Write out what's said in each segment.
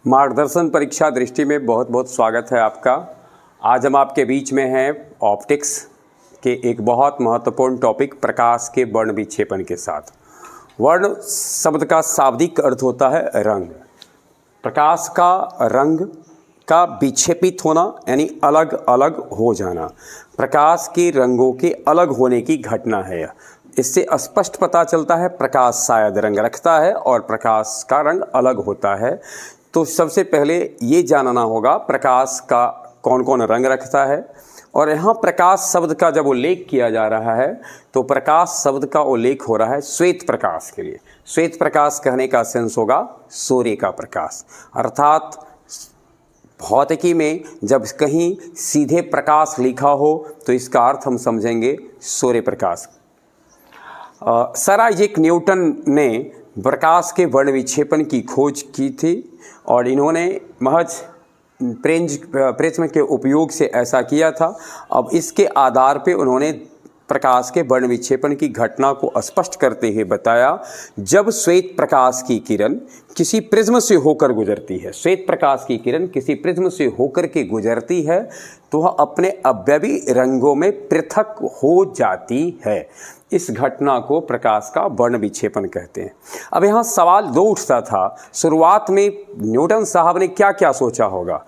मार्गदर्शन परीक्षा दृष्टि में बहुत बहुत स्वागत है आपका। आज हम आपके बीच में हैं ऑप्टिक्स के एक बहुत महत्वपूर्ण टॉपिक प्रकाश के वर्ण विक्षेपण के साथ। वर्ण शब्द का शाब्दिक अर्थ होता है रंग। प्रकाश का रंग का विक्षेपित होना यानी अलग अलग हो जाना, प्रकाश के रंगों के अलग होने की घटना है। इससे स्पष्ट पता चलता है प्रकाश शायद रंग रखता है और प्रकाश का रंग अलग होता है। तो सबसे पहले ये जानना होगा प्रकाश का कौन कौन रंग रखता है। और यहाँ प्रकाश शब्द का जब उल्लेख किया जा रहा है तो प्रकाश शब्द का उल्लेख हो रहा है श्वेत प्रकाश के लिए। श्वेत प्रकाश कहने का सेंस होगा सूर्य का प्रकाश, अर्थात भौतिकी में जब कहीं सीधे प्रकाश लिखा हो तो इसका अर्थ हम समझेंगे Surya Prakash. Sir Isaac Newton ने प्रकाश के वर्ण विक्षेपण की खोज की थी और इन्होंने महज प्रिज्म के उपयोग से ऐसा किया था। अब इसके आधार पे उन्होंने प्रकाश के वर्ण विक्षेपण की घटना को स्पष्ट करते हुए बताया, जब श्वेत प्रकाश की किरण किसी प्रिज्म से होकर गुजरती है, श्वेत प्रकाश की किरण किसी प्रिज्म से होकर के गुजरती है तो वह अपने अवयवी रंगों में पृथक हो जाती है। इस घटना को प्रकाश का वर्ण विक्षेपण कहते हैं। अब यहाँ सवाल दो उठता था, शुरुआत में न्यूटन साहब ने क्या क्या सोचा होगा।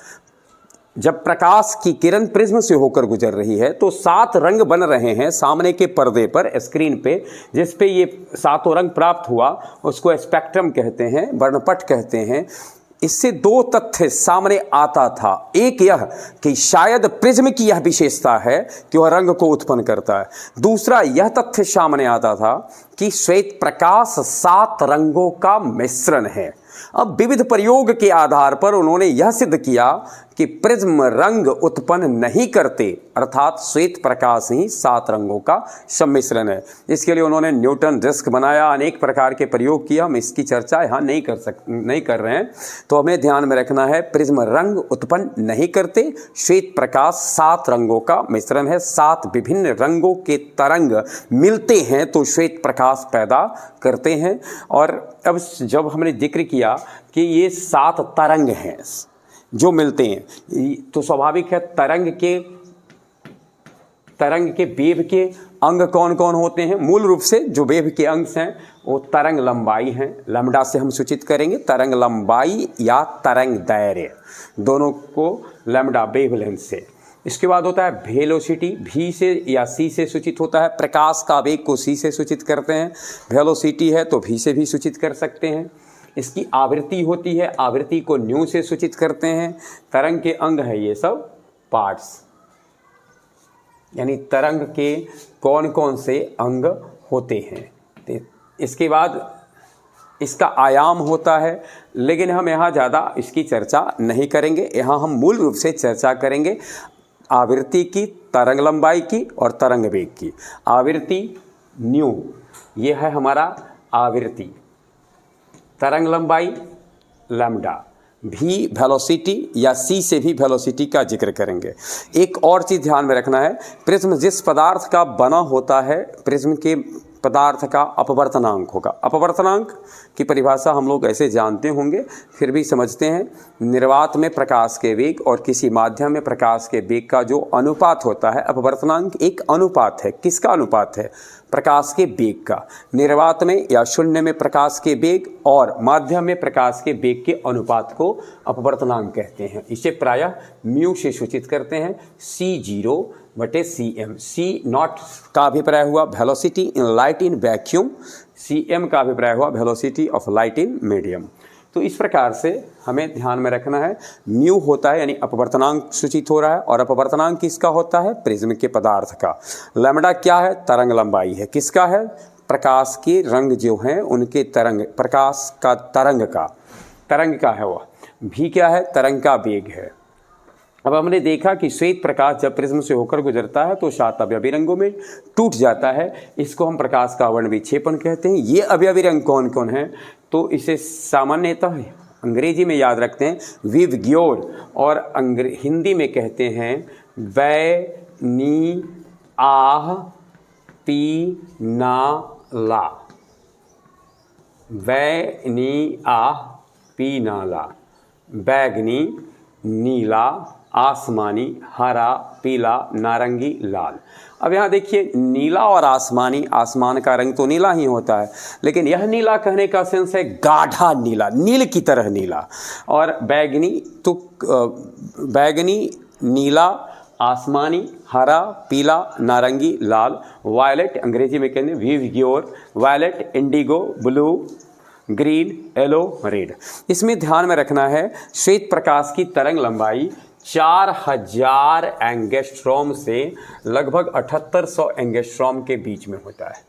जब प्रकाश की किरण प्रिज्म से होकर गुजर रही है तो 7 रंग बन रहे हैं सामने के पर्दे पर, स्क्रीन पे, जिस पे ये 7 रंग प्राप्त हुआ उसको स्पेक्ट्रम कहते हैं, वर्णपट कहते हैं। इससे 2 तथ्य सामने आता था। एक यह कि शायद प्रिज्म की यह विशेषता है कि वह रंग को उत्पन्न करता है। दूसरा यह तथ्य सामने आता था कि श्वेत प्रकाश 7 रंगों का मिश्रण है। अब विविध प्रयोग के आधार पर उन्होंने यह सिद्ध किया कि प्रिज्म रंग उत्पन्न नहीं करते, अर्थात श्वेत प्रकाश ही 7 रंगों का सम्मिश्रण है। इसके लिए उन्होंने न्यूटन डिस्क बनाया, अनेक प्रकार के प्रयोग किया। हम इसकी चर्चा यहाँ नहीं कर रहे हैं। तो हमें ध्यान में रखना है प्रिज्म रंग उत्पन्न नहीं करते, श्वेत प्रकाश 7 रंगों का मिश्रण है। 7 विभिन्न रंगों के तरंग मिलते हैं तो श्वेत प्रकाश पैदा करते हैं। और अब जब हमने जिक्र किया कि ये 7 तरंग हैं जो मिलते हैं, तो स्वाभाविक है तरंग के वेव के अंग कौन कौन होते हैं। मूल रूप से जो वेव के अंग हैं वो तरंग लंबाई हैं, लैम्डा से हम सूचित करेंगे। तरंग लंबाई या तरंग दैर्घ्य, दोनों को लैम्डा वेवलेंथ से। इसके बाद होता है वेलोसिटी, भी से या सी से सूचित होता है। प्रकाश का वेग को सी से सूचित करते हैं। वेलोसिटी है तो भी से भी सूचित कर सकते हैं। इसकी आवृत्ति होती है, आवृत्ति को न्यू से सूचित करते हैं। तरंग के अंग है ये सब पार्ट्स, यानी तरंग के कौन कौन से अंग होते हैं। इसके बाद इसका आयाम होता है, लेकिन हम यहाँ ज़्यादा इसकी चर्चा नहीं करेंगे। यहाँ हम मूल रूप से चर्चा करेंगे आवृत्ति की, तरंग लंबाई की और तरंग वेग की। आवृत्ति न्यू, ये है हमारा आवृत्ति। तरंग लंबाई लैम्डा, भी वेलोसिटी या सी से भी वेलोसिटी का जिक्र करेंगे। एक और चीज़ ध्यान में रखना है, प्रिज्म जिस पदार्थ का बना होता है, प्रिज्म के पदार्थ का अपवर्तनांक होगा। अपवर्तनांक की परिभाषा हम लोग ऐसे जानते होंगे, फिर भी समझते हैं। निर्वात में प्रकाश के वेग और किसी माध्यम में प्रकाश के वेग का जो अनुपात होता है, अपवर्तनांक एक अनुपात है। किसका अनुपात है? प्रकाश के वेग का। निर्वात में या शून्य में प्रकाश के वेग और माध्यम में प्रकाश के वेग के अनुपात को अपवर्तनांक कहते हैं। इसे प्रायः म्यू से सूचित करते हैं, C0/Cm। सी नॉट का अभिप्राय हुआ velocity in light in vacuum, Cm का अभिप्राय हुआ velocity of light in medium. तो इस प्रकार से हमें ध्यान में रखना है, म्यू होता है यानी अपवर्तनांक सूचित हो रहा है, और अपवर्तनांक किसका होता है? प्रिज्म के पदार्थ का। लैम्डा क्या है? तरंग लंबाई है। किसका है? प्रकाश के रंग जो हैं उनके तरंग, प्रकाश का तरंग का है वह। भी क्या है? तरंग का वेग है। अब हमने देखा कि श्वेत प्रकाश जब प्रिज्म से होकर गुजरता है तो 7 अवयवी रंगों में टूट जाता है। इसको हम प्रकाश का वर्ण विक्षेपण कहते हैं। ये अवयवी रंग कौन कौन हैं? तो इसे सामान्यतः अंग्रेजी में याद रखते हैं विवग्योर, और हिंदी में कहते हैं वै नी आह पी ना ला। वै नी आह पी ना ला। बैगनी, नीला, आसमानी, हरा, पीला, नारंगी, लाल। अब यहाँ देखिए नीला और आसमानी, आसमान का रंग तो नीला ही होता है, लेकिन यह नीला कहने का सेंस है गाढ़ा नीला, नील की तरह नीला। और बैगनी तो बैगनी, नीला, आसमानी, हरा, पीला, नारंगी, लाल। वायलेट अंग्रेजी में कहते हैं विवग्योर, violet, indigo, blue, green, yellow, red. इसमें ध्यान में रखना है श्वेत प्रकाश की तरंग लंबाई 4000 एंगस्ट्रॉम से लगभग 7800 एंगस्ट्रॉम के बीच में होता है।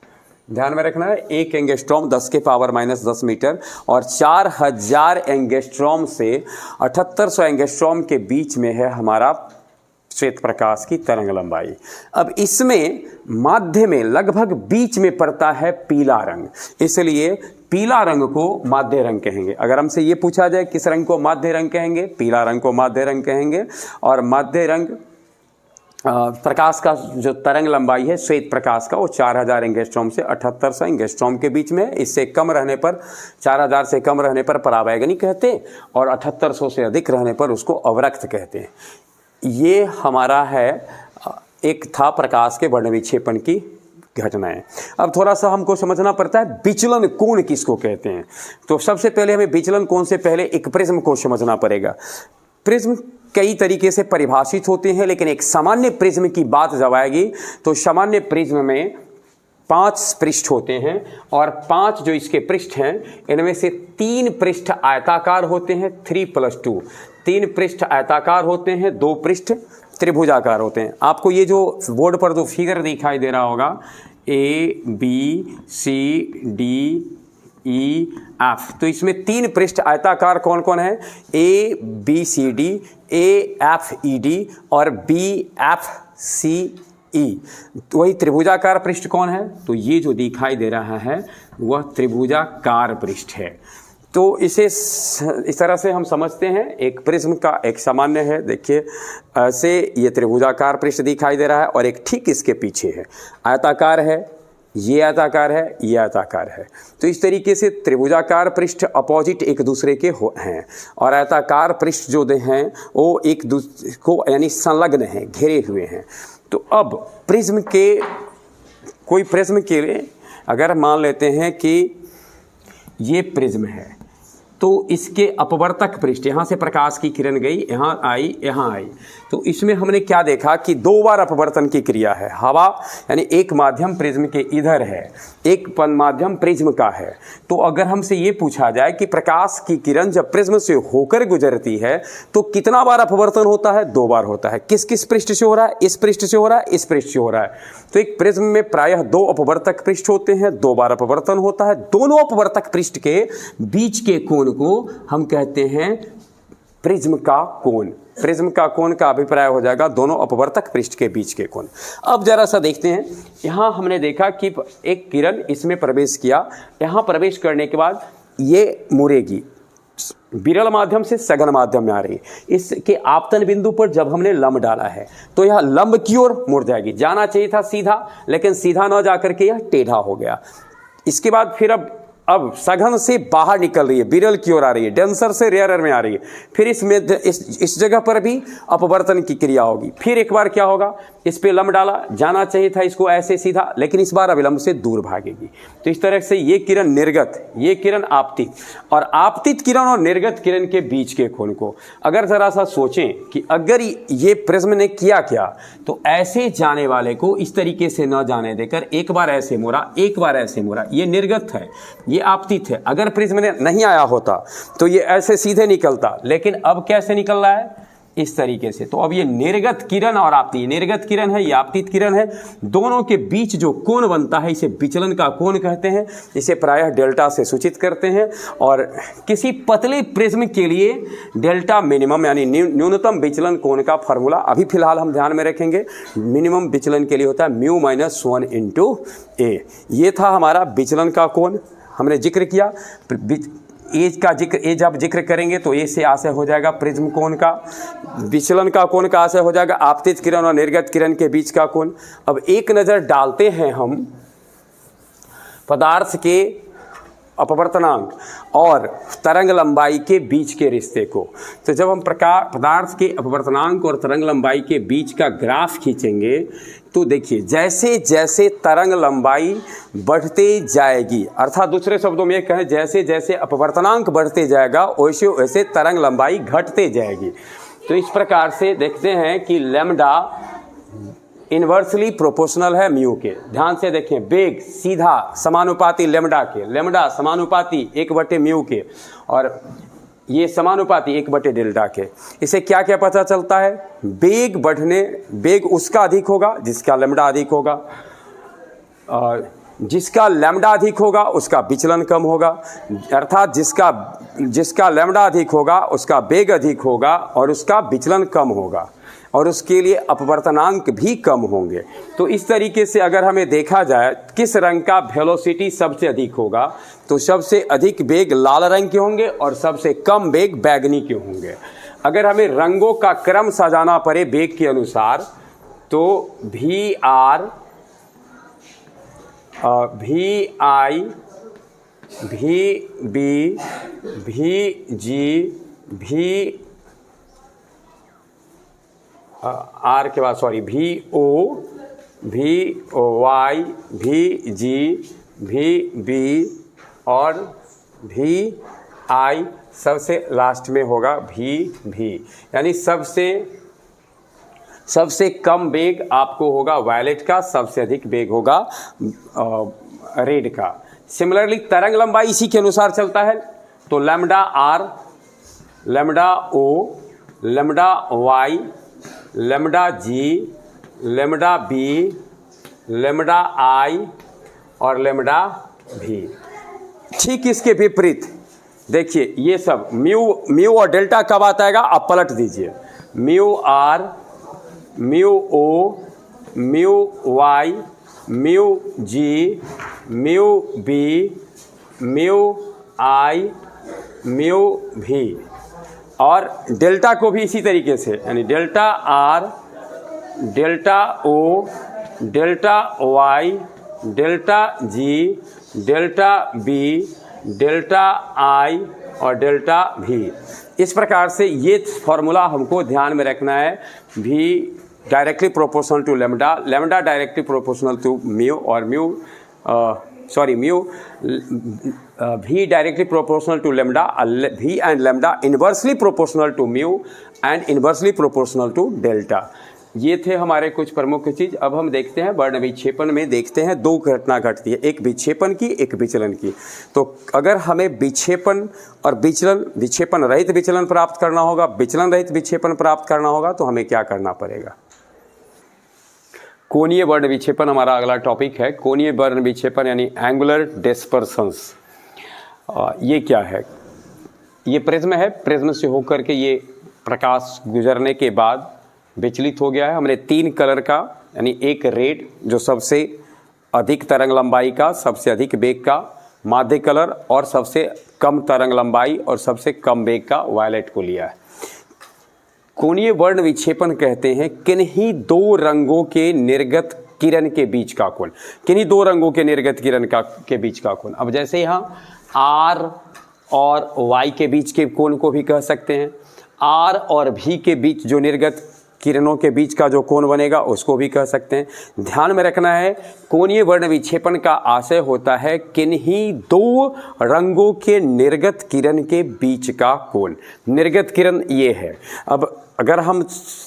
ध्यान में रखना है, 1 एंगस्ट्रॉम 10 के पावर -10 मीटर और 4000 एंगस्ट्रॉम से 7800 एंगस्ट्रॉम के बीच में है हमारा श्वेत प्रकाश की तरंग लंबाई। अब इसमें माध्य में लगभग बीच में पड़ता है पीला रंग, इसलिए पीला रंग को माध्य रंग कहेंगे। अगर हमसे ये पूछा जाए किस रंग को माध्य रंग कहेंगे, पीला रंग को माध्य रंग कहेंगे। और माध्य रंग प्रकाश का जो तरंग लंबाई है श्वेत प्रकाश का वो 4000 एंगस्ट्रॉम से 7800 एंगस्ट्रॉम के बीच में है। इससे कम रहने पर, 4000 से कम रहने पर परावैगनी कहते हैं और 7800 से अधिक रहने पर उसको अवरक्त कहते हैं। ये हमारा है एक था प्रकाश के वर्णविक्षेपण की घटनाएं। अब थोड़ा सा हमको समझना पड़ता है विचलन कोण किसको कहते हैं। तो सबसे पहले हमें विचलन कोण से पहले एक प्रिज्म को समझना पड़ेगा। प्रिज्म कई तरीके से परिभाषित होते हैं, लेकिन एक सामान्य प्रिज्म की बात जब आएगी तो सामान्य प्रिज्म में 5 पृष्ठ होते हैं और 5 जो इसके पृष्ठ हैं इनमें से 3 पृष्ठ आयताकार होते हैं, 3+2। 3 पृष्ठ आयताकार होते हैं, 2 पृष्ठ त्रिभुजाकार होते हैं। आपको ये जो बोर्ड पर जो फिगर दिखाई दे रहा होगा ABCDEF, तो इसमें 3 पृष्ठ आयताकार कौन कौन है? ABCD, AFED और BFCE। तो वही त्रिभुजाकार पृष्ठ कौन है? तो ये जो दिखाई दे रहा है वह त्रिभुजाकार पृष्ठ है। तो इसे इस तरह से हम समझते हैं एक प्रिज्म का एक सामान्य है। देखिए ऐसे ये त्रिभुजाकार पृष्ठ दिखाई दे रहा है और एक ठीक इसके पीछे है आयताकार है, ये आयताकार है, ये आयताकार है। तो इस तरीके से त्रिभुजाकार पृष्ठ अपोजिट एक दूसरे के हैं और आयताकार पृष्ठ जो हैं वो एक दूसरे को यानी संलग्न हैं, घेरे हुए हैं। तो अब प्रिज्म के कोई प्रिज्म के लिए अगर मान लेते हैं कि ये प्रिज्म है तो इसके अपवर्तक पृष्ठ, यहाँ से प्रकाश की किरण गई, यहाँ आई, यहाँ आई, तो इसमें हमने क्या देखा कि 2 बार अपवर्तन की क्रिया है। हवा यानी एक माध्यम प्रिज्म के इधर है, एक माध्यम प्रिज्म का है। तो अगर हमसे ये पूछा जाए कि प्रकाश की किरण जब प्रिज्म से होकर गुजरती है तो कितना बार अपवर्तन होता है? 2 बार होता है। किस किस पृष्ठ से हो रहा है? इस पृष्ठ से हो रहा है, इस पृष्ठ से हो रहा है। तो एक प्रिज्म में प्रायः 2 अपवर्तक पृष्ठ होते हैं, 2 बार अपवर्तन होता है। दोनों अपवर्तक पृष्ठ के बीच के कोण को हम कहते हैं प्रिज्म का कोण। प्रिज्म का कोण का अभिप्राय हो जाएगा दोनों अपवर्तक पृष्ठ के बीच के कोण। अब जरा सा देखते हैं, यहां हमने देखा कि एक किरण इसमें प्रवेश किया, यहां प्रवेश करने के बाद ये मुड़ेगी, विरल माध्यम से सघन माध्यम में आ रही है। इसके आपतन बिंदु पर जब हमने लंब डाला है तो यह लंब की ओर मुड़ जाएगी। जाना चाहिए था सीधा, लेकिन सीधा न जाकर के यह टेढ़ा हो गया। इसके बाद फिर अब सघन से बाहर निकल रही है, विरल की ओर आ रही है, डेंसर से रेयरर में आ रही है। फिर इस जगह पर भी अपवर्तन की क्रिया होगी। फिर एक बार क्या होगा, इस पे लंब डाला, जाना चाहिए था इसको ऐसे सीधा, लेकिन इस बार अविलंब से दूर भागेगी। तो इस तरह से ये किरण निर्गत, ये किरण आपतित, और आपतित किरण और निर्गत किरण के बीच के कोण को अगर जरा सा सोचें कि अगर ये प्रिज्म ने किया क्या, तो ऐसे जाने वाले को इस तरीके से न जाने देकर एक बार ऐसे मोड़ा, एक बार ऐसे मोड़ा, ये निर्गत है, ये आपतित है। अगर प्रिज्म ने नहीं आया होता तो ये ऐसे सीधे निकलता, लेकिन अब कैसे निकल रहा है? इस तरीके से। तो अब ये निर्गत किरण और आपतित, निर्गत किरण है, ये आपतित किरण है, दोनों के बीच जो कोण बनता है इसे विचलन का कोण कहते हैं। इसे प्रायः डेल्टा से सूचित करते हैं। और किसी पतले प्रिज्म के लिए डेल्टा मिनिमम यानी न्यूनतम विचलन कोण का फॉर्मूला अभी फिलहाल हम ध्यान में रखेंगे। मिनिमम विचलन के लिए होता है म्यू माइनस 1 इंटू ए। ये था हमारा विचलन का कोण, हमने जिक्र किया। एज का जिक्र, एज आप जिक्र करेंगे तो ए से आशय हो जाएगा प्रिज्म कोण का, विचलन का कोण का आशय हो जाएगा आपतित किरण और निर्गत किरण के बीच का कोण। अब एक नज़र डालते हैं हम पदार्थ के अपवर्तनांक और तरंग लंबाई के बीच के रिश्ते को। तो जब हम पदार्थ के अपवर्तनांक और तरंग लंबाई के बीच का ग्राफ खींचेंगे तो देखिए जैसे जैसे तरंग लंबाई बढ़ते जाएगी, अर्थात दूसरे शब्दों में कहें जैसे जैसे अपवर्तनांक बढ़ते जाएगा वैसे वैसे तरंग लंबाई घटते जाएगी। तो इस प्रकार से देखते हैं कि लैम्डा इन्वर्सली प्रोपोर्शनल है म्यू के। ध्यान से देखें, वेग सीधा समानुपाती लैम्डा के, लैम्डा समानुपाती 1/म्यू के, और ये समानुपाती 1/डेल्टा के। इसे क्या क्या पता चलता है? वेग उसका अधिक होगा जिसका लैम्डा अधिक होगा, जिसका लैम्डा अधिक होगा उसका विचलन कम होगा, अर्थात जिसका लैम्डा अधिक होगा उसका वेग अधिक होगा और उसका विचलन कम होगा, और उसके लिए अपवर्तनांक भी कम होंगे। तो इस तरीके से अगर हमें देखा जाए किस रंग का वेलोसिटी सबसे अधिक होगा, तो सबसे अधिक वेग लाल रंग के होंगे और सबसे कम वेग बैंगनी के होंगे। अगर हमें रंगों का क्रम सजाना पड़े वेग के अनुसार तो VR, VI, VB, VG, VO, VY, VG, VB और VI, सबसे लास्ट में होगा VV। यानी सबसे कम वेग आपको होगा वायलेट का, सबसे अधिक वेग होगा रेड का। सिमिलरली तरंग लंबाई इसी के अनुसार चलता है। तो lambda R, lambda O, lambda Y, lambda G, lambda B, lambda I और लैम्डा V। ठीक इसके विपरीत देखिए ये सब म्यू और डेल्टा कब आता है? आप पलट दीजिए। Mu R, mu O, mu Y, mu G, mu B, mu I, mu V। और डेल्टा को भी इसी तरीके से, यानी delta R, delta O, delta Y, delta G, delta B, delta I और डेल्टा V। इस प्रकार से ये फॉर्मूला हमको ध्यान में रखना है। V directly proportional to lambda, lambda directly proportional to mu और V directly proportional to lambda, V and lambda inversely proportional to mu and inversely proportional to delta. ये थे हमारे कुछ प्रमुख चीज़। अब हम देखते हैं वर्ण विक्षेपण में देखते हैं दो घटना घटती है, एक विक्षेपण की, एक विचलन की। तो अगर हमें विक्षेपण और विक्षेपण रहित विचलन प्राप्त करना होगा, विचलन रहित विक्षेपण प्राप्त करना होगा, तो हमें क्या करना पड़ेगा? कोणीय वर्ण विक्षेपण हमारा अगला टॉपिक है। कोणीय वर्ण विक्षेपण यानी एंगुलर डिस्पर्सन्स। ये क्या है? ये प्रिज्म है, प्रिज्म से होकर के ये प्रकाश गुजरने के बाद विचलित हो गया है। हमने 3 कलर का, यानी एक रेड जो सबसे अधिक तरंग लंबाई का, सबसे अधिक वेग का, माध्य कलर और सबसे कम तरंग लंबाई और सबसे कम वेग का वायलेट को लिया है। कोणीय वर्ण विक्षेपण कहते हैं किन्हीं दो रंगों के निर्गत किरण के बीच का कोण, किन्हीं दो रंगों के निर्गत किरण के बीच का कोण। अब जैसे यहाँ R और Y के बीच के कोण को भी कह सकते हैं, R और V के बीच जो निर्गत किरणों के बीच का जो कोण बनेगा उसको भी कह सकते हैं। ध्यान में रखना है, कोणीय वर्ण विक्षेपण का आशय होता है किन्हीं दो रंगों के निर्गत किरण के बीच का कोण। निर्गत किरण ये है। अब अगर हम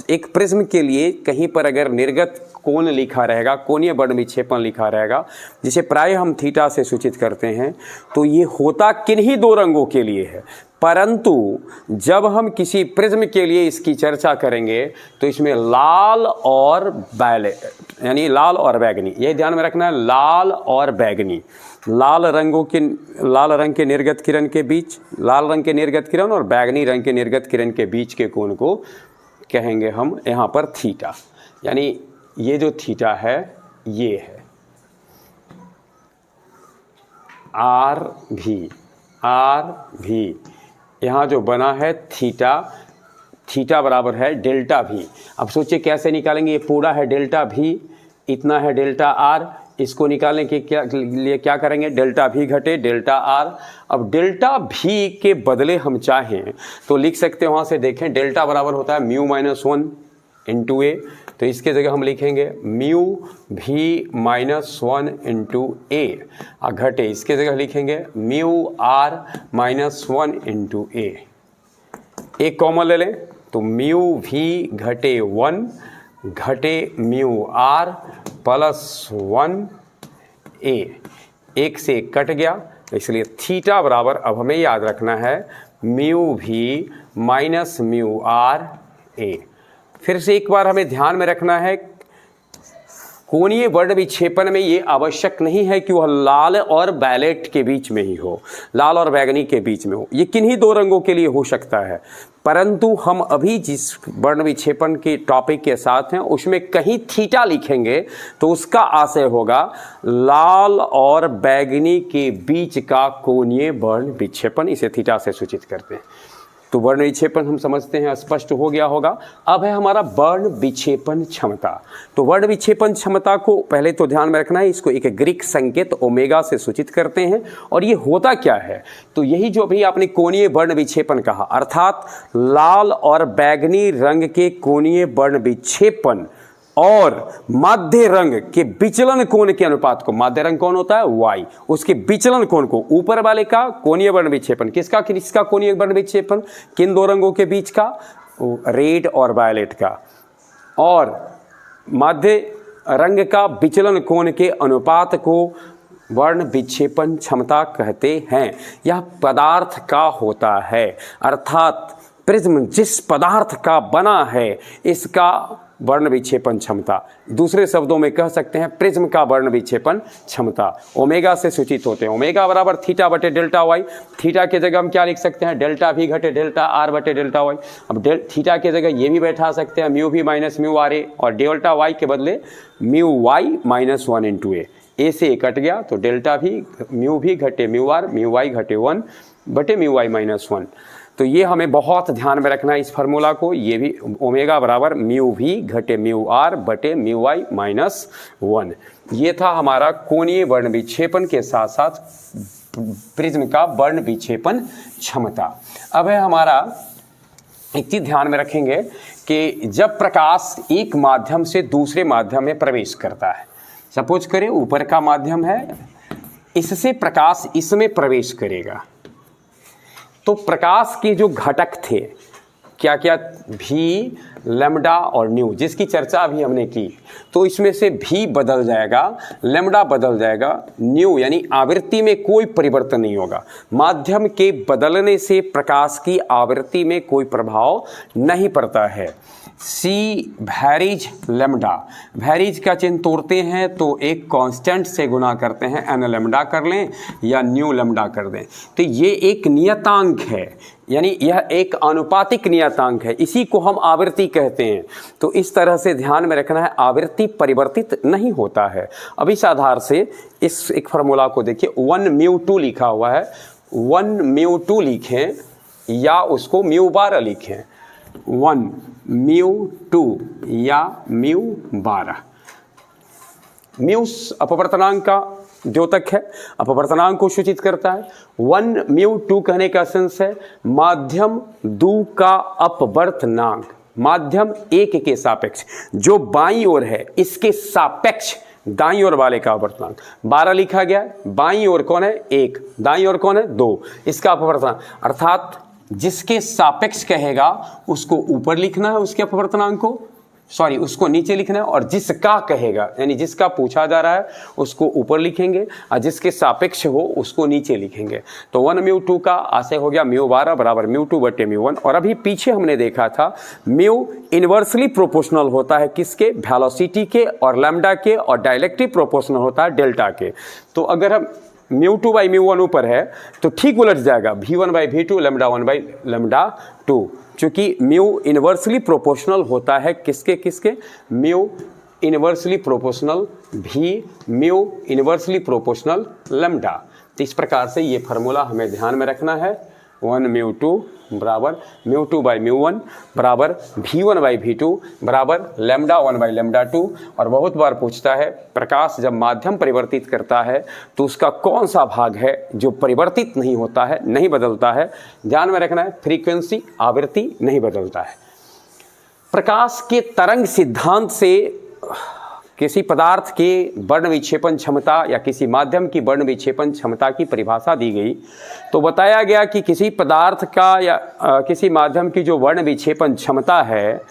एक प्रिज्म के लिए कहीं पर अगर निर्गत कोण लिखा रहेगा, कोणीय वर्ण विक्षेपण लिखा रहेगा, जिसे प्राय हम थीटा से सूचित करते हैं, तो ये होता किन्हीं दो रंगों के लिए है। परंतु जब हम किसी प्रिज्म के लिए इसकी चर्चा करेंगे तो इसमें लाल और वायलेट यानी लाल और बैगनी, ये ध्यान में रखना है, लाल और बैगनी, लाल रंग के निर्गत किरण के बीच, लाल रंग के निर्गत किरण और बैगनी रंग के निर्गत किरण के बीच के कोण को कहेंगे हम यहाँ पर थीटा। यानी ये जो थीटा है ये है आर भी, यहाँ जो बना है थीटा बराबर है डेल्टा भी। अब सोचिए कैसे निकालेंगे, ये पूरा है डेल्टा भी, इतना है डेल्टा आर, इसको निकालने के लिए क्या करेंगे, डेल्टा भी घटे डेल्टा आर। अब डेल्टा भी के बदले हम चाहें तो लिख सकते हैं, वहाँ से देखें डेल्टा बराबर होता है म्यू माइनस 1 इंटू ए, तो इसके जगह हम लिखेंगे म्यू भी माइनस 1 इंटू ए, घटे इसके जगह लिखेंगे म्यू आर माइनस 1 इंटू ए। एक कॉमन ले लें तो म्यू भी घटे 1 घटे म्यू आर प्लस 1 ए, एक से एक कट गया, इसलिए थीटा बराबर अब हमें याद रखना है म्यू भी माइनस म्यू आर ए। फिर से एक बार हमें ध्यान में रखना है कोणीय वर्ण विक्षेपण में ये आवश्यक नहीं है कि वह लाल और वैलेट के बीच में ही हो, लाल और बैगनी के बीच में हो, ये किन्हीं दो रंगों के लिए हो सकता है। परंतु हम अभी जिस वर्ण विक्षेपण के टॉपिक के साथ हैं उसमें कहीं थीटा लिखेंगे तो उसका आशय होगा लाल और बैगनी के बीच का कोणीय वर्ण विक्षेपण, इसे थीटा से सूचित करते हैं। तो वर्ण विक्षेपण हम समझते हैं स्पष्ट हो गया होगा। अब है हमारा वर्ण विक्षेपण क्षमता। तो वर्ण विक्षेपण क्षमता को पहले तो ध्यान में रखना है, इसको एक ग्रीक संकेत ओमेगा से सूचित करते हैं। और ये होता क्या है, तो यही जो अभी आपने कोणीय वर्ण विक्षेपण कहा, अर्थात लाल और बैगनी रंग के कोणीय वर्ण विक्षेपण और माध्य रंग के विचलन कोण के अनुपात को, माध्य रंग कौन होता है y, उसके विचलन कोण को, ऊपर वाले का कोणीय वर्ण विक्षेपण, किसका कोणीय वर्ण विक्षेपण, किन दो रंगों के बीच का, रेड और वायलेट का, और माध्य रंग का विचलन कोण के अनुपात को वर्ण विक्षेपण क्षमता कहते हैं। यह पदार्थ का होता है, अर्थात प्रिज्म जिस पदार्थ का बना है इसका वर्ण विक्षेपण क्षमता, दूसरे शब्दों में कह सकते हैं प्रिज्म का वर्ण विक्षेपण क्षमता ओमेगा से सूचित होते हैं। ओमेगा बराबर थीटा बटे डेल्टा वाई। थीटा के जगह हम क्या लिख सकते हैं, डेल्टा भी घटे डेल्टा आर बटे डेल्टा वाई। अब थीटा के जगह ये भी बैठा सकते हैं म्यू भी माइनस म्यू आर ए, और डेल्टा वाई के बदले म्यू वाई माइनस 1 इंटू ए से ए कट गया, तो डेल्टा भी म्यू भी घटे म्यू आर, म्यू वाई घटे 1 बटे म्यू वाई माइनस 1। तो ये हमें बहुत ध्यान में रखना है इस फार्मूला को, ये भी ओमेगा बराबर म्यू भी घटे म्यू आर बटे म्यू वाई माइनस 1। ये था हमारा कोणीय वर्ण विक्षेपण के साथ साथ प्रिज्म का वर्ण विक्षेपण क्षमता। अब है हमारा एक चीज ध्यान में रखेंगे कि जब प्रकाश एक माध्यम से दूसरे माध्यम में प्रवेश करता है, सपोज करें ऊपर का माध्यम है, इससे प्रकाश इसमें प्रवेश करेगा, तो प्रकाश के जो घटक थे क्या क्या, भी, लैम्डा और न्यू, जिसकी चर्चा अभी हमने की, तो इसमें से भी बदल जाएगा, लैम्डा बदल जाएगा, न्यू यानी आवृत्ति में कोई परिवर्तन नहीं होगा। माध्यम के बदलने से प्रकाश की आवृत्ति में कोई प्रभाव नहीं पड़ता है। सी वैरीज लैम्डा, वैरीज का चिन्ह तोड़ते हैं तो एक कांस्टेंट से गुना करते हैं, एन लैम्डा कर लें या न्यू लैम्डा कर दें, तो ये एक नियतांक है, यानी यह एक आनुपातिक नियतांक है, इसी को हम आवृत्ति कहते हैं। तो इस तरह से ध्यान में रखना है, आवृत्ति परिवर्तित नहीं होता है। अब इस आधार से इस एक फार्मूला को देखिए, 1 म्यू 2 लिखा हुआ है, 1 म्यू 2 लिखें या उसको म्यू 12 लिखें, 1 म्यू 2 या म्यू 12। म्यू अपवर्तनांक का द्योतक है, अपवर्तनांक को सूचित करता है। 1 म्यू 2 कहने का सेंस है माध्यम 2 का अपवर्तनांक, माध्यम 1 के सापेक्ष, जो बाईं ओर है इसके सापेक्ष दाईं ओर वाले का अपवर्तनांक 12 लिखा गया। बाईं ओर कौन है 1, दाईं ओर कौन है 2, इसका अपवर्तनांक, अर्थात जिसके सापेक्ष कहेगा उसको ऊपर लिखना है उसके अपवर्तनांक को, सॉरी उसको नीचे लिखना है, और जिसका कहेगा यानी जिसका पूछा जा रहा है उसको ऊपर लिखेंगे और जिसके सापेक्ष हो उसको नीचे लिखेंगे। तो 1 म्यू 2 का आशय हो गया म्यू 12 बराबर म्यू 2 बटे म्यू 1। और अभी पीछे हमने देखा था म्यू इनवर्सली प्रोपोर्शनल होता है किसके, वेलोसिटी के, और लैम्डा के, और डायरेक्टली प्रोपोर्शनल होता है डेल्टा के। तो अगर हम म्यू 2 बाई म्यू 1 ऊपर है तो ठीक उलट जाएगा, v1 by v2 lambda 1 by lambda 2, चूंकि म्यू इनवर्सली प्रोपोर्शनल होता है किसके, mu inversely proportional v, mu inversely proportional lambda. तो इस प्रकार से ये फार्मूला हमें ध्यान में रखना है, 1 म्यू 2 बराबर μ2 बाई μ1 बराबर v1 बाई v2 बराबर λ1 बाई λ2। और बहुत बार पूछता है प्रकाश जब माध्यम परिवर्तित करता है तो उसका कौन सा भाग है जो परिवर्तित नहीं होता है, नहीं बदलता है। ध्यान में रखना है, फ्रीक्वेंसी, आवृत्ति नहीं बदलता है। प्रकाश के तरंग सिद्धांत से किसी पदार्थ के वर्ण विक्षेपण क्षमता या किसी माध्यम की वर्ण विक्षेपण क्षमता की परिभाषा दी गई तो बताया गया कि किसी पदार्थ का या किसी माध्यम की जो वर्ण विक्षेपण क्षमता है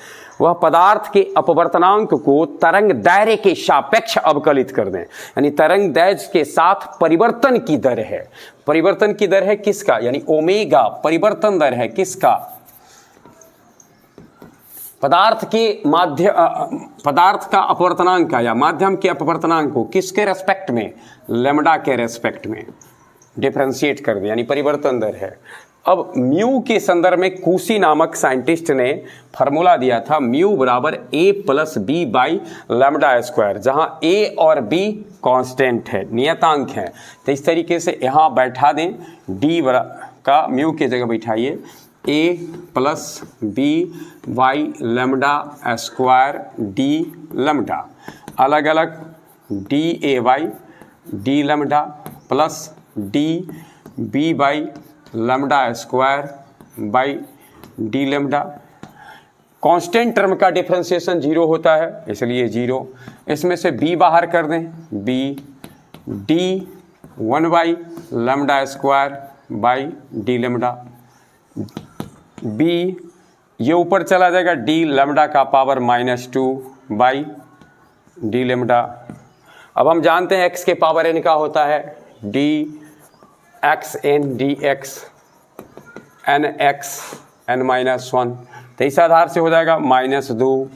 वह पदार्थ के अपवर्तनांक को तरंग दायरे के सापेक्ष अवकलित कर दें, यानी तरंग दैर्घ्य के साथ परिवर्तन की दर है। परिवर्तन की दर है किसका, यानी ओमेगा परिवर्तन दर है किसका, पदार्थ का अपवर्तनांक का या माध्यम के अपवर्तनांक को किसके रेस्पेक्ट में, लैम्ब्डा के रेस्पेक्ट में डिफरेंशिएट कर दे, यानी परिवर्तन दर है। अब म्यू के संदर्भ में कूसी नामक साइंटिस्ट ने फार्मूला दिया था म्यू बराबर a plus B by lambda square, जहां a और b कांस्टेंट है, नियतांक है। तो इस तरीके से यहाँ बैठा दें, d का म्यू की जगह बैठाइए a plus B by lambda square D lambda, अलग अलग D A by D lambda plus D B by lambda square by D lambda. Constant term का डिफरेंशिएशन 0 होता है इसलिए 0। इसमें से b बाहर कर दें, b D 1 by lambda square by D lambda, b ये ऊपर चला जाएगा d लैम्ब्डा का पावर -2 बाई डी लैम्ब्डा। अब हम जानते हैं x के पावर n का होता है d x n D X N X n -1। तो इस आधार से हो जाएगा -2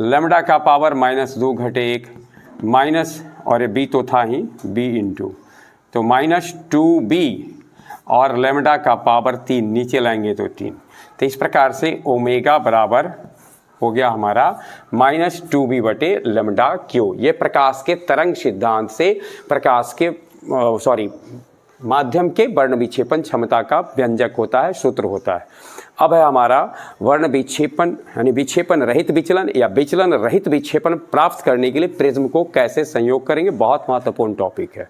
लैम्ब्डा का पावर -2 घटे 1 माइनस, और ये b तो था ही b इंटू, तो -2b और लैम्ब्डा का पावर 3 नीचे लाएंगे तो 3। तो इस प्रकार से ओमेगा बराबर हो गया हमारा -2b बटे लैम्ब्डा क्यू। ये प्रकाश के तरंग सिद्धांत से प्रकाश के माध्यम के वर्ण विक्षेपण क्षमता का व्यंजक होता है, सूत्र होता है। अब है हमारा वर्ण विक्षेपण यानी विक्षेपण रहित विचलन या विचलन रहित विक्षेपण प्राप्त करने के लिए प्रिज्म को कैसे संयोग करेंगे, बहुत महत्वपूर्ण टॉपिक है।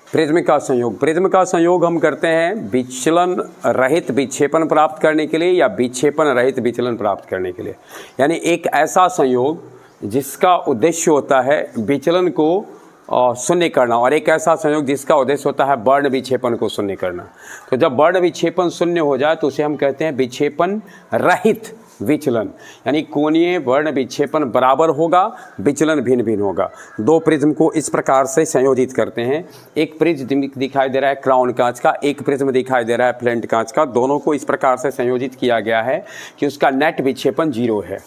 प्रिज्म का संयोग, प्रिज्म का संयोग हम करते हैं विचलन रहित विक्षेपण प्राप्त करने के लिए या विक्षेपण रहित विचलन प्राप्त करने के लिए, यानी एक ऐसा संयोग जिसका उद्देश्य होता है विचलन को शून्य करना और एक ऐसा संयोग जिसका उद्देश्य होता है वर्ण विक्षेपण को शून्य करना। तो जब वर्ण विक्षेपण शून्य हो जाए तो उसे हम कहते हैं विक्षेपण रहित विचलन, यानी कोणीय वर्ण विक्षेपण बराबर होगा, विचलन भिन्न भिन्न होगा। दो प्रिज्म को इस प्रकार से संयोजित करते हैं, एक प्रिज्म दिखाई दे रहा है क्राउन कांच का, एक प्रिज्म दिखाई दे रहा है फ्लेंट कांच का। दोनों को इस प्रकार से संयोजित किया गया है कि उसका नेट विक्षेपण 0 है।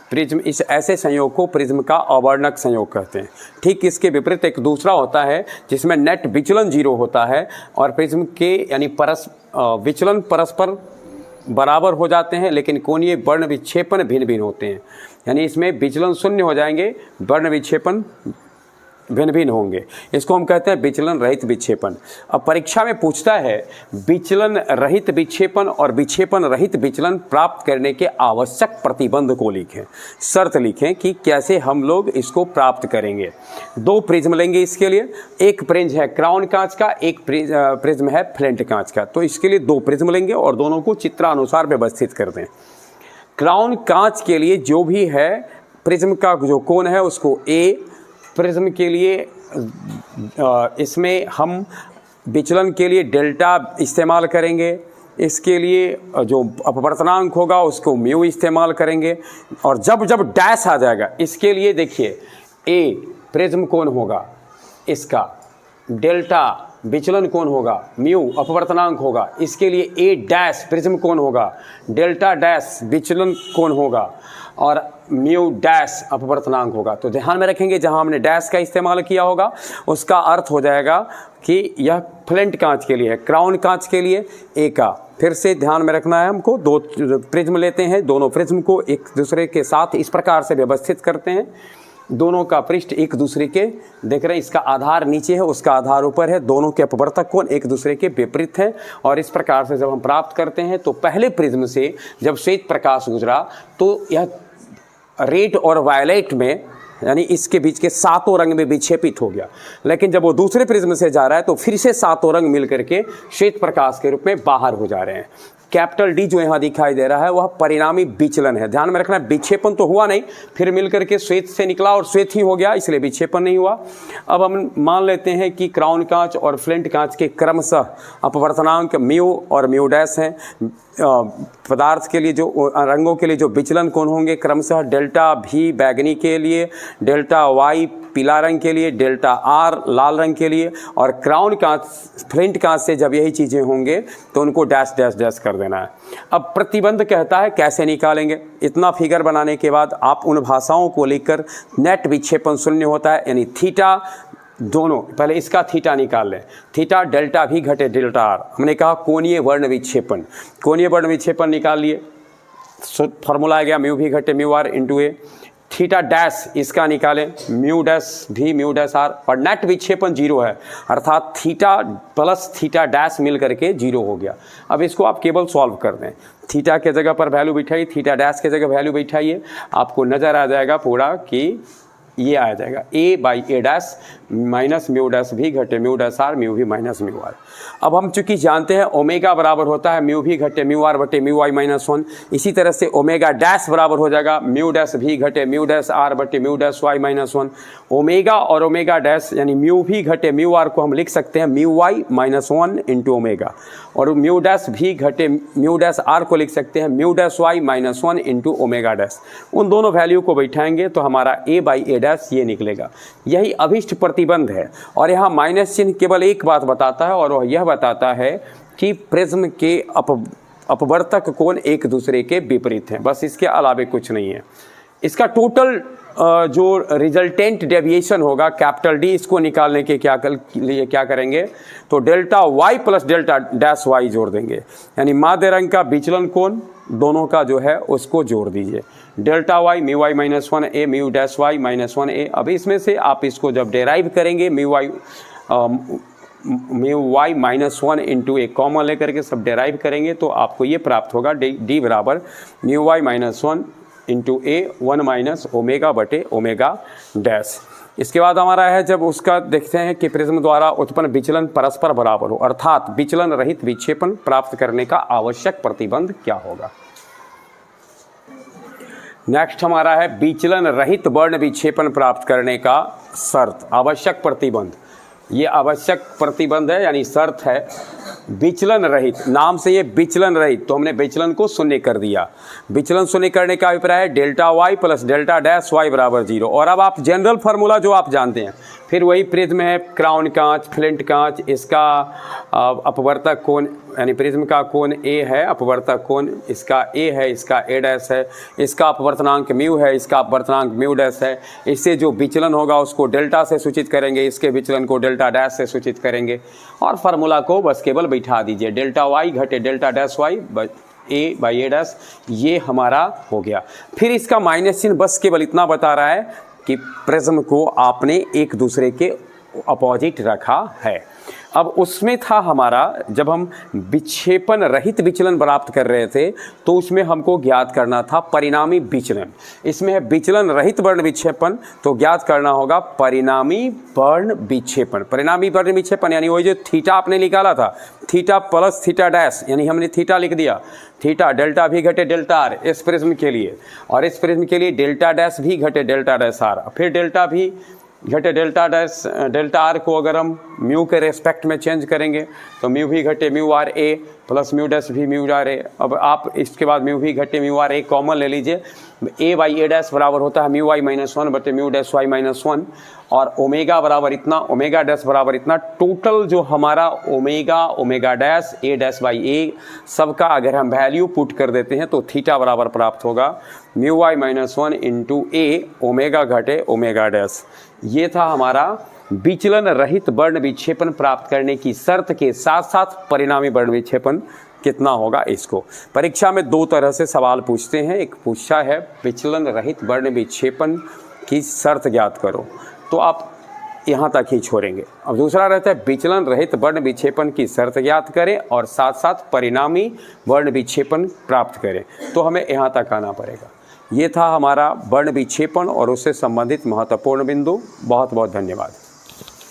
प्रिज्म, इस ऐसे संयोग को प्रिज्म का अवर्णक संयोग कहते हैं। ठीक इसके विपरीत एक दूसरा होता है जिसमें नेट विचलन 0 होता है और प्रिज्म के यानी विचलन परस्पर बराबर हो जाते हैं, लेकिन कोणीय वर्ण विक्षेपण भिन्न भिन्न होते हैं, यानी इसमें विचलन शून्य हो जाएंगे, वर्ण विक्षेपण भिन्न भिन्न होंगे। इसको हम कहते हैं विचलन रहित विक्षेपण। अब परीक्षा में पूछता है विचलन रहित विक्षेपण और विक्षेपण रहित विचलन प्राप्त करने के आवश्यक प्रतिबंध को लिखें, शर्त लिखें कि कैसे हम लोग इसको प्राप्त करेंगे। दो प्रिज्म लेंगे इसके लिए, एक प्रिज्म है क्राउन कांच का, एक प्रिज्म है फ्लेंट कांच का। तो इसके लिए दो प्रिज्म लेंगे और दोनों को चित्रानुसार व्यवस्थित कर दें। क्राउन कांच के लिए जो भी है प्रिज्म का जो कोण है उसको ए, प्रिज्म के लिए इसमें हम विचलन के लिए डेल्टा इस्तेमाल करेंगे, इसके लिए जो अपवर्तनांक होगा उसको म्यू इस्तेमाल करेंगे। और जब जब डैश आ जाएगा इसके लिए देखिए ए प्रिज्म कोण होगा, इसका डेल्टा विचलन कोण होगा, म्यू अपवर्तनांक होगा, इसके लिए ए डैश प्रिज्म कोण होगा, डेल्टा डैश विचलन कोण होगा और म्यू डैश अपवर्तनांक होगा। तो ध्यान में रखेंगे जहां हमने डैश का इस्तेमाल किया होगा उसका अर्थ हो जाएगा कि यह फ्लेंट कांच के लिए है, क्राउन कांच के लिए ए का। फिर से ध्यान में रखना है हमको, दो प्रिज्म लेते हैं, दोनों प्रिज्म को एक दूसरे के साथ इस प्रकार से व्यवस्थित करते हैं दोनों का पृष्ठ एक दूसरे के, देख रहे हैं इसका आधार नीचे है, उसका आधार ऊपर है, दोनों के अपवर्तक कोण एक दूसरे के विपरीत हैं। और इस प्रकार से जब हम प्राप्त करते हैं तो पहले प्रिज्म से जब श्वेत प्रकाश गुजरा तो यह रेड और वायलेट में, यानी इसके बीच के सातों रंग में विक्षेपित हो गया। लेकिन जब वो दूसरे प्रिज्म से जा रहा है तो फिर से सातों रंग मिल करके श्वेत प्रकाश के रूप में बाहर हो जा रहे हैं। कैपिटल डी जो यहाँ दिखाई दे रहा है वह परिणामी विचलन है। ध्यान में रखना, विक्षेपण तो हुआ नहीं, फिर मिलकर के श्वेत से निकला और श्वेत ही हो गया, इसलिए विक्षेपण नहीं हुआ। अब हम मान लेते हैं कि क्राउन कांच और फ्लिंट कांच के क्रमशः अपवर्तनांक म्यू और म्यू डैश हैं। पदार्थ के लिए जो रंगों के लिए जो विचलन कोण होंगे क्रमशः डेल्टा भी बैगनी के लिए, डेल्टा वाई पीला रंग के लिए, डेल्टा आर लाल रंग के लिए, और क्राउन कांच फ्लिंट कांच से जब यही चीज़ें होंगे तो उनको डैश डैश डैश कर देना है। अब प्रतिबंध कहता है कैसे निकालेंगे। इतना फिगर बनाने के बाद आप उन भाषाओं को लेकर नेट विक्षेपण शून्य होता है, यानी थीटा दोनों, पहले इसका थीटा निकाल लें, थीटा डेल्टा भी घटे डेल्टा आर। हमने कहा कोणीय वर्ण विक्षेपण, कोणीय वर्ण विक्षेपण निकाल लिए, फॉर्मूला आ गया म्यू भी घटे mu R into A. Theta dash इसका निकालें, म्यू डैश भी म्यू डैश आर, और नेट विक्षेपण जीरो है, अर्थात थीटा प्लस थीटा डैश मिल करके जीरो हो गया। अब इसको आप केवल सॉल्व कर दें, थीटा के जगह पर वैल्यू बिठाइए, थीटा डैश के जगह वैल्यू बिठाइए, आपको नज़र आ जाएगा पूरा कि ये आ जाएगा A by A dash minus mu dash भी घटे म्यू डैश आर, म्यू भी माइनस म्यू आर। अब हम चूंकि जानते हैं ओमेगा बराबर होता है म्यू भी घटे म्यू आर बटे म्यू आई माइनस वन, इसी तरह से ओमेगा डैश बराबर हो जाएगा म्यू डैश भी घटे म्यू डैश आर बटे mu dash Y minus one. Omega और ओमेगा डैश यानी म्यू भी घटे म्यू आर को हम लिख सकते हैं mu Y minus one into omega, और म्यू डैश भी घटे म्यू डैश आर को लिख सकते हैं mu dash Y minus one into omega dash. उन दोनों वैल्यू को बैठाएंगे तो हमारा ए बाई ए डैश ये निकलेगा। यही अभिष्ट प्रतिबंध है। और यहाँ माइनस चिन्ह केवल एक बात बताता है, और वह यह बताता है कि प्रिज्म के अपवर्तक कोण एक दूसरे के विपरीत हैं, बस इसके अलावे कुछ नहीं है। इसका टोटल जो रिजल्टेंट डेविएशन होगा कैपिटल डी, इसको निकालने के लिए क्या करेंगे तो delta Y plus delta dash Y जोड़ देंगे, यानी माध्य रंग का विचलन कोण दोनों का जो है उसको जोड़ दीजिए। Delta Y mu Y minus one A mu dash Y minus one A. अब इसमें से आप इसको जब डेराइव करेंगे mu Y minus one into A common लेकर के सब डेराइव करेंगे तो आपको ये प्राप्त होगा डी बराबर mu Y minus one into A one minus omega बटे ओमेगा डैश। इसके बाद हमारा है जब उसका देखते हैं कि प्रिज्म द्वारा उत्पन्न विचलन परस्पर बराबर हो, अर्थात विचलन रहित विक्षेपण प्राप्त करने का आवश्यक प्रतिबंध क्या होगा। नेक्स्ट हमारा है विचलन रहित वर्ण विक्षेपण प्राप्त करने का शर्त, आवश्यक प्रतिबंध। ये आवश्यक प्रतिबंध है यानी शर्त है विचलन रहित, नाम से ये विचलन रहित, तो हमने विचलन को शून्य कर दिया। विचलन शून्य करने का अभिप्राय है delta Y plus delta dash Y बराबर जीरो। और अब आप जनरल फार्मूला जो आप जानते हैं, फिर वही प्रिज्म है क्राउन कांच फ्लिंट कांच, इसका अपवर्तक कोण यानी प्रिज्म का कोण ए है, अपवर्तक कोण इसका ए है, इसका ए डैश है, इसका अपवर्तनांक म्यू है, इसका अपवर्तनांक म्यू डैश है। इससे जो विचलन होगा उसको डेल्टा से सूचित करेंगे, इसके विचलन को डेल्टा डैश से सूचित करेंगे, और फार्मूला को बस केवल बैठा दीजिए, डेल्टा वाई घटे delta dash Y A by A dash, ये हमारा हो गया। फिर इसका माइनस चिन्ह बस केवल इतना बता रहा है कि प्रिज्म को आपने एक दूसरे के अपोजिट रखा है। अब उसमें था हमारा जब हम विक्षेपण रहित विचलन प्राप्त कर रहे थे तो उसमें हमको ज्ञात करना था परिणामी विचलन। इसमें है विचलन रहित वर्ण विक्षेपण, तो ज्ञात करना होगा परिणामी वर्ण विक्षेपण। परिणामी वर्ण विक्षेपण यानी वही जो थीटा आपने निकाला था, थीटा प्लस थीटा डैश, यानी हमने थीटा लिख दिया, थीटा डेल्टा भी घटे डेल्टा आर इस प्रिज्म के लिए, और इस प्रिज्म के लिए डेल्टा डैश भी घटे डेल्टा डैश आर, फिर डेल्टा भी घटे डेल्टा डैश डेल्टा आर को अगर हम म्यू के रेस्पेक्ट में चेंज करेंगे तो म्यू भी घटे mu R A plus mu dash भी म्यू आर ए। अब आप इसके बाद म्यू भी घटे म्यू आर ए कॉमन ले लीजिए, ए बाई ए डैश बराबर होता है म्यू वाई माइनस वन बटे mu dash Y minus one, और ओमेगा बराबर इतना, ओमेगा डैश बराबर इतना। टोटल जो हमारा omega omega dash A dash by A सबका अगर हम वैल्यू पुट कर देते हैं तो थीटा बराबर प्राप्त होगा mu Y minus one into A omega घटे ओमेगा डैश। ये था हमारा विचलन रहित वर्ण विक्षेपण प्राप्त करने की शर्त के साथ साथ परिणामी वर्ण विक्षेपण कितना होगा। इसको परीक्षा में दो तरह से सवाल पूछते हैं, एक पूछा है विचलन रहित वर्ण विक्षेपण की शर्त ज्ञात करो, तो आप यहाँ तक ही छोड़ेंगे। अब दूसरा रहता है विचलन रहित वर्ण विक्षेपण की शर्त ज्ञात करें और साथ साथ परिणामी वर्ण विक्षेपण प्राप्त करें, तो हमें यहाँ तक आना पड़ेगा। ये था हमारा वर्ण विक्षेपण और उससे संबंधित महत्वपूर्ण बिंदु। बहुत बहुत धन्यवाद।